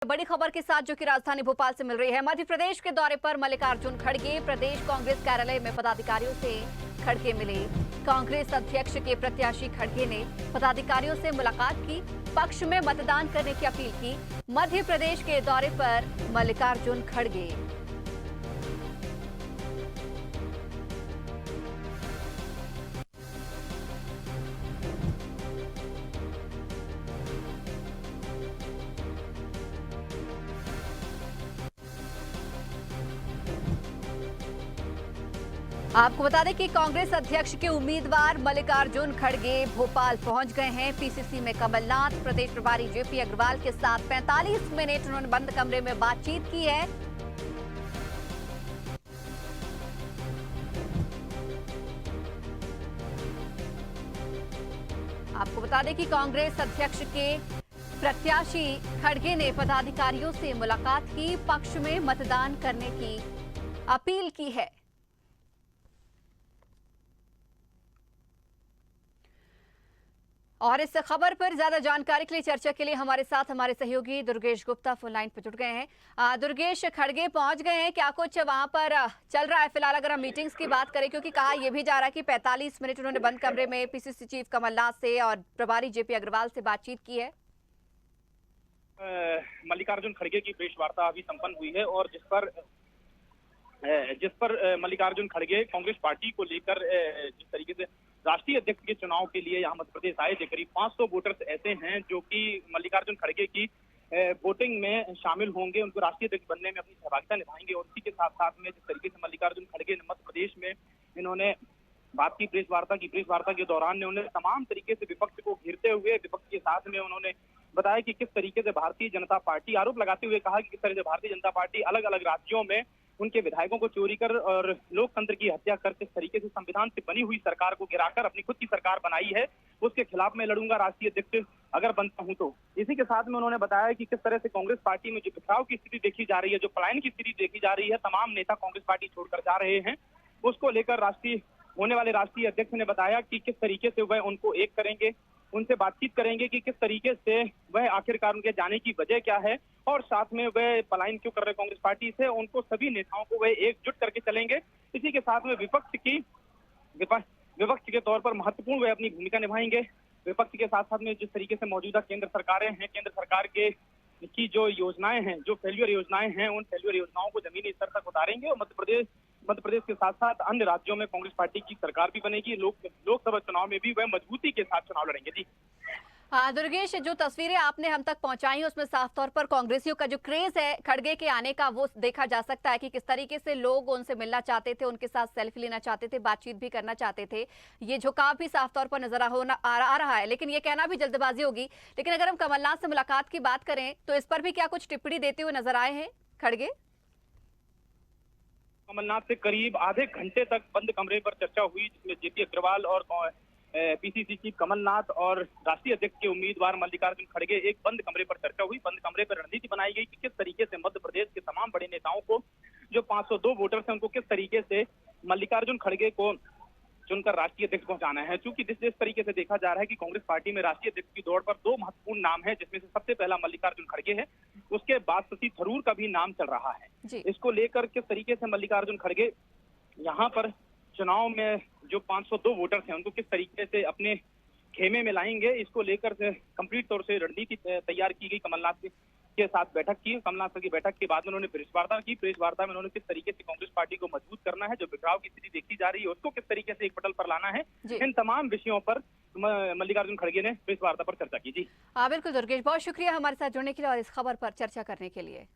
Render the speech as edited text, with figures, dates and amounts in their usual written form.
बड़ी खबर के साथ जो कि राजधानी भोपाल से मिल रही है। मध्य प्रदेश के दौरे पर मल्लिकार्जुन खड़गे प्रदेश कांग्रेस कार्यालय में पदाधिकारियों से खड़गे मिले। कांग्रेस अध्यक्ष के प्रत्याशी खड़गे ने पदाधिकारियों से मुलाकात की, पक्ष में मतदान करने की अपील की। मध्य प्रदेश के दौरे पर मल्लिकार्जुन खड़गे। आपको बता दें कि कांग्रेस अध्यक्ष के उम्मीदवार मल्लिकार्जुन खड़गे भोपाल पहुंच गए हैं। पीसीसी में कमलनाथ, प्रदेश प्रभारी जेपी अग्रवाल के साथ 45 मिनट उन्होंने बंद कमरे में बातचीत की है। आपको बता दें कि कांग्रेस अध्यक्ष के प्रत्याशी खड़गे ने पदाधिकारियों से मुलाकात की, पक्ष में मतदान करने की अपील की है। और इस खबर पर ज्यादा जानकारी के लिए चर्चा के लिए हमारे साथ हमारे सहयोगी दुर्गेश गुप्ता फोन लाइन पर जुड़ गए हैं। दुर्गेश, खड़गे पहुंच गए हैं, क्या कुछ वहां पर चल रहा है फिलहाल अगर हम मीटिंग्स की बात करें, क्योंकि कहा यह भी जा रहा है कि 45 मिनट उन्होंने बंद कमरे में पीसीसी चीफ कमलनाथ से और प्रभारी जेपी अग्रवाल से बातचीत की है। मल्लिकार्जुन खड़गे की प्रेस वार्ता अभी संपन्न हुई है और जिस पर मल्लिकार्जुन खड़गे कांग्रेस पार्टी को लेकर जिस तरीके से राष्ट्रीय अध्यक्ष के चुनाव के लिए यहाँ मध्य प्रदेश आए थे, करीब 500 वोटर्स ऐसे हैं जो कि मल्लिकार्जुन खड़गे की वोटिंग में शामिल होंगे, उनको राष्ट्रीय अध्यक्ष बनने में अपनी सहभागिता निभाएंगे। और इसी के साथ साथ में जिस तरीके से मल्लिकार्जुन खड़गे ने मध्य प्रदेश में इन्होंने बात की प्रेस वार्ता के दौरान उन्होंने तमाम तरीके से विपक्ष को घेरते हुए विपक्ष के साथ में उन्होंने बताया कि किस तरीके से भारतीय जनता पार्टी, आरोप लगाते हुए कहा कि किस तरह से भारतीय जनता पार्टी अलग अलग राज्यों में उनके विधायकों को चोरी कर और लोकतंत्र की हत्या कर किस तरीके से संविधान से बनी हुई सरकार को गिराकर अपनी खुद की सरकार बनाई है, उसके खिलाफ मैं लड़ूंगा राष्ट्रीय अध्यक्ष अगर बनता हूं तो। इसी के साथ में उन्होंने बताया कि किस तरह से कांग्रेस पार्टी में जो बिखराव की स्थिति देखी जा रही है, जो पलायन की स्थिति देखी जा रही है, तमाम नेता कांग्रेस पार्टी छोड़कर जा रहे हैं, उसको लेकर होने वाले राष्ट्रीय अध्यक्ष ने बताया कि किस तरीके से वह उनको एक करेंगे, उनसे बातचीत करेंगे कि किस तरीके से वह आखिरकार उनके जाने की वजह क्या है और साथ में वह पलायन क्यों कर रहे कांग्रेस पार्टी से, उनको सभी नेताओं को वह एकजुट करके चलेंगे। इसी के साथ में विपक्ष के तौर पर महत्वपूर्ण वह अपनी भूमिका निभाएंगे। विपक्ष के साथ साथ में जिस तरीके से मौजूदा केंद्र सरकारें हैं, केंद्र सरकार की जो योजनाएं हैं, जो फेल्यूर योजनाएं हैं, उन फेल्यूर योजनाओं को जमीनी स्तर तक उतारेंगे और मध्य प्रदेश के साथ साथ अन्य राज्यों में कांग्रेस पार्टी की सरकार भी बनेगी। लोकसभा चुनाव में भी वह मजबूती के साथ चुनाव लड़ेंगे। जी दुर्गेश, जो तस्वीरें आपने हम तक पहुंचाई उसमें साफ तौर पर कांग्रेसियों का जो क्रेज है खड़गे के आने का वो देखा जा सकता है कि किस तरीके से लोग उनसे मिलना चाहते थे, उनके साथ सेल्फी लेना चाहते थे, बातचीत भी करना चाहते थे। ये झुकाव भी साफ तौर पर नजर आ रहा है, लेकिन ये कहना भी जल्दबाजी होगी। लेकिन अगर हम कमलनाथ से मुलाकात की बात करें तो इस पर भी क्या कुछ टिप्पणी देते हुए नजर आए हैं खड़गे? कमलनाथ से करीब आधे घंटे तक बंद कमरे पर चर्चा हुई, जिसमें जेपी अग्रवाल और पीसीसी चीफ कमलनाथ और राष्ट्रीय अध्यक्ष के उम्मीदवार मल्लिकार्जुन खड़गे एक बंद कमरे पर चर्चा हुई। बंद कमरे पर रणनीति बनाई गई कि किस तरीके से मध्य प्रदेश के तमाम बड़े नेताओं को, जो 502 वोटर्स हैं, उनको किस तरीके से मल्लिकार्जुन खड़गे को चुनकर राष्ट्रीय अध्यक्ष पहुंचाना है। चूंकि जिस तरीके से देखा जा रहा है कि कांग्रेस पार्टी में राष्ट्रीय अध्यक्ष की दौड़ पर दो महत्वपूर्ण नाम है, जिसमें से सबसे पहला मल्लिकार्जुन खड़गे है, उसके बाद शशि थरूर का भी नाम चल रहा है। इसको लेकर किस तरीके से मल्लिकार्जुन खड़गे यहाँ पर चुनाव में जो 502 वोटर्स हैं उनको किस तरीके से अपने खेमे में लाएंगे, इसको लेकर कंप्लीट तौर से रणनीति तैयार की गई। कमलनाथ के साथ बैठक की, कमलनाथ की बैठक के बाद उन्होंने प्रेस वार्ता की। प्रेस वार्ता में उन्होंने किस तरीके से कांग्रेस पार्टी को मजबूत करना है, जो बिखराव की स्थिति देखी जा रही है उसको किस तरीके से एक पटल पर लाना है, इन तमाम विषयों पर मल्लिकार्जुन खड़गे ने प्रेस वार्ता पर चर्चा की। जी बिल्कुल दुर्गेश, बहुत शुक्रिया हमारे साथ जुड़ने के लिए और इस खबर पर चर्चा करने के लिए।